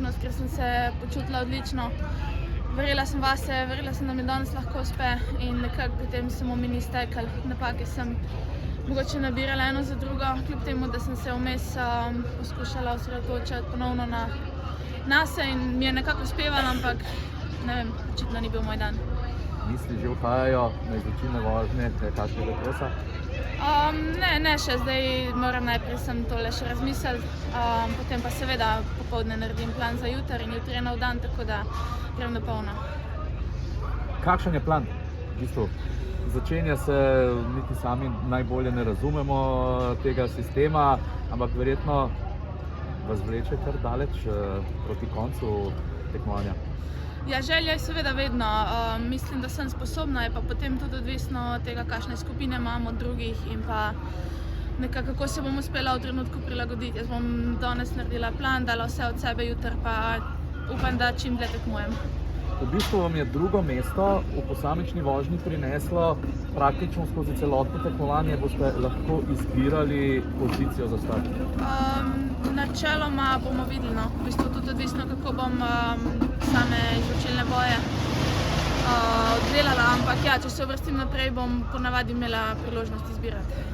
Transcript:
priložnost, ker sem se počutila odlično. Verjela sem vase, verjela sem, da mi danes lahko uspe in nekako potem samo mi ni steklo. Napake sem mogoče nabirala eno za drugo, kljub temu, da sem se vmes poskušala osredotočiti ponovno na se in mi je nekako uspevalo, ampak ne vem, očitno ni bil moj dan. Misli že uhajajo na izločilne vožnje kakšnega krosa? Ne še, zdaj moram najprej sem tole še razmisliti, potem pa seveda popoldne naredim plan za jutri in jutri je nov dan, tako da grem do polna. Kakšen je plan? V bistvu, začenja se, niti sami najbolje ne razumemo tega sistema, ampak verjetno vas vleče kar daleč proti koncu tekmovanja. Ja, želja je seveda vedno. Mislim, da sem sposobna, je pa potem tudi odvisno od tega, kakšne skupine imam od drugih in pa nekako, kako se bom uspela v trenutku prilagoditi. Jaz bom danes naredila plan, dala vse od sebe, jutri pa upam, da čim dlje tekmujem. V bistvu vam je drugo mesto v posamični vožnji prineslo praktično skozi celotno tekmovanje, boste lahko izbirali pozicijo za start? Načeloma bomo videli, no. V bistvu tudi odvisno, kako bom same izločilne boje oddelala, ampak ja, če se uvrstim naprej, bom ponavadi imela priložnost izbirati.